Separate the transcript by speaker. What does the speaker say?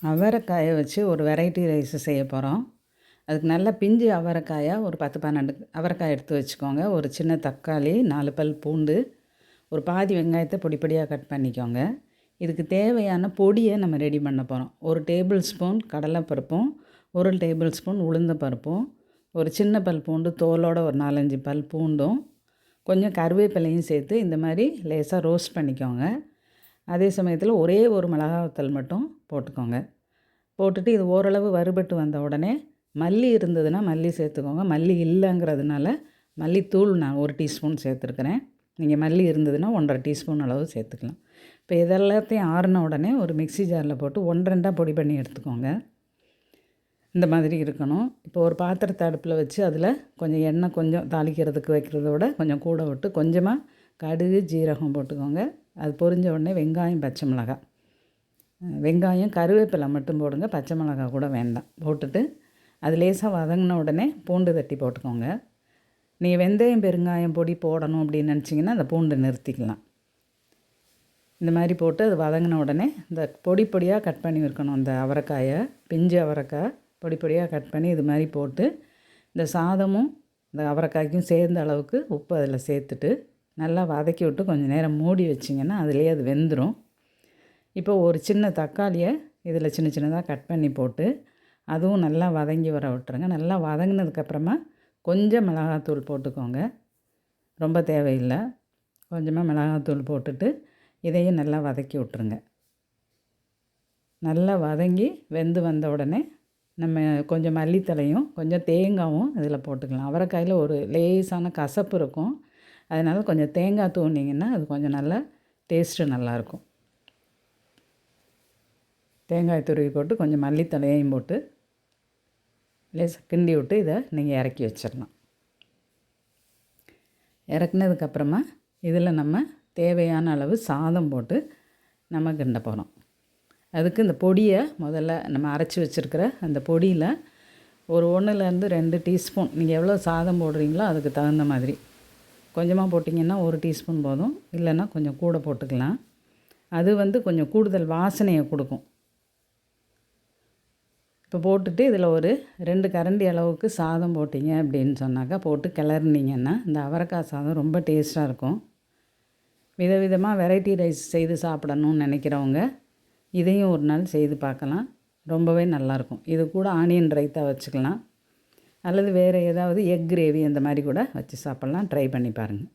Speaker 1: அவரைக்காய வச்சு ஒரு variety rice செய்ய போகிறோம். அதுக்கு நல்ல பிஞ்சு அவரைக்காயா ஒரு 10, 12 அவரைக்காய் எடுத்து வச்சுக்கோங்க. ஒரு சின்ன தக்காளி, 4 பல் பூண்டு, ஒரு பாதி வெங்காயத்தை பொடி பொடியாக கட் பண்ணிக்கோங்க. இதுக்கு தேவையான பொடியை நம்ம ரெடி பண்ண போகிறோம். ஒரு டேபிள் ஸ்பூன் கடலைப்பருப்பும், ஒரு டேபிள் ஸ்பூன் உளுந்த பருப்பும், ஒரு சின்ன பல் பூண்டு தோலோட ஒரு 4, 5 பல் பூண்டும், கொஞ்சம் கருவேப்பிலையும் சேர்த்து இந்த மாதிரி லேசாக ரோஸ்ட் பண்ணிக்கோங்க. அதே சமயத்தில் ஒரே ஒரு மிளகாய் மட்டும் போட்டுக்கோங்க. போட்டுட்டு இது ஓரளவு வறுபட்டு வந்த உடனே மல்லி இருந்ததுன்னா மல்லி சேர்த்துக்கோங்க. மல்லி இல்லைங்கிறதுனால மல்லித்தூள் நான் 1 டீஸ்பூன் சேர்த்துருக்குறேன். நீங்கள் மல்லி இருந்ததுன்னா 1½ டீஸ்பூன் அளவு சேர்த்துக்கலாம். இப்போ இதெல்லாத்தையும் ஆறின உடனே ஒரு மிக்ஸி ஜாரில் போட்டு 1 2 பொடி பண்ணி எடுத்துக்கோங்க. இந்த மாதிரி இருக்கணும். இப்போ ஒரு பாத்திரத்தை அடுப்பில் வச்சு அதில் கொஞ்சம் எண்ணெய் கொஞ்சம் தாளிக்கிறதுக்கு வைக்கிறத விட கொஞ்சம் கூட விட்டு கொஞ்சமாக கடுகு ஜீரகம் போட்டுக்கோங்க. அது பொரிஞ்ச உடனே வெங்காயம், பச்சை மிளகாய், வெங்காயம் கருவேப்பிலை மட்டும் போடுங்க, பச்சை மிளகாய் கூட வேண்டாம். போட்டுட்டு அது லேசாக வதங்கின உடனே பூண்டு தட்டி போட்டுக்கோங்க. நீங்கள் வெந்தயம் பெருங்காயம் பொடி போடணும் அப்படின்னு நினச்சிங்கன்னா அந்த பூண்டு நிறுத்திக்கலாம். இந்த மாதிரி போட்டு அது வதங்கின உடனே இந்த பொடி பொடியாக கட் பண்ணி வைக்கணும். அந்த அவரைக்காயை, பிஞ்சு அவரைக்காய் பொடி பொடியாக கட் பண்ணி இது மாதிரி போட்டு இந்த சாதமும் இந்த அவரைக்காய்க்கும் சேர்ந்த அளவுக்கு உப்பு அதில் சேர்த்துட்டு நல்லா வதக்கி விட்டு கொஞ்சம் நேரம் மூடி வச்சிங்கன்னா அதுலேயே அது வெந்துடும். இப்போ ஒரு சின்ன தக்காளியை இதில் சின்ன சின்னதாக கட் பண்ணி போட்டு அதுவும் நல்லா வதங்கி வர விட்டுருங்க. நல்லா வதங்கினதுக்கப்புறமா கொஞ்சம் மிளகாத்தூள் போட்டுக்கோங்க. ரொம்ப தேவையில்லை. கொஞ்சமாக மிளகாத்தூள் போட்டுட்டு இதையும் நல்லா வதக்கி விட்ருங்க. நல்லா வதங்கி வெந்து வந்த உடனே நம்ம கொஞ்சம் மல்லித்தலையும் கொஞ்சம் தேங்காயும் இதில் போட்டுக்கலாம். அவரைக்காயில் ஒரு லேசான கசப்பு இருக்கும். அதனால் கொஞ்சம் தேங்காய் தூண்டிங்கன்னா அது கொஞ்சம் நல்லா டேஸ்ட்டு நல்லாயிருக்கும். தேங்காய் துருவி போட்டு கொஞ்சம் மல்லித்தலையையும் போட்டு லேசாக கிண்டி விட்டு இதை நீங்கள் இறக்கி வச்சிடலாம். இறக்குனதுக்கப்புறமா இதில் நம்ம தேவையான அளவு சாதம் போட்டு நம்ம கிண்ட போகிறோம். அதுக்கு இந்த பொடியை முதல்ல நம்ம அரைச்சி வச்சுருக்கிற அந்த பொடியில் ஒரு 1லேருந்து 2 டீஸ்பூன், நீங்கள் எவ்வளோ சாதம் போடுறீங்களோ அதுக்கு தகுந்த மாதிரி கொஞ்சமாக போட்டிங்கன்னா 1 டீஸ்பூன் போதும். இல்லைன்னா கொஞ்சம் கூட போட்டுக்கலாம். அது கொஞ்சம் கூடுதல் வாசனையை கொடுக்கும். இப்போ போட்டுட்டு இதில் ஒரு 2 கரண்டி அளவுக்கு சாதம் போட்டிங்க அப்படின்னு சொன்னாக்கா போட்டு கிளறினீங்கன்னா இந்த அவரைக்காய் சாதம் ரொம்ப டேஸ்ட்டாக இருக்கும். விதவிதமாக வெரைட்டி ரைஸ் செய்து சாப்பிடணும்னு நினைக்கிறவங்க இதையும் ஒரு நாள் செய்து பார்க்கலாம். ரொம்பவே நல்லாயிருக்கும். இது கூட ஆனியன் ரைத்தா வச்சுக்கலாம், அல்லது வேறு ஏதாவது எக் கிரேவி அந்த மாதிரி கூட வச்சு சாப்பிட்லாம். ட்ரை பண்ணி பாருங்கள்.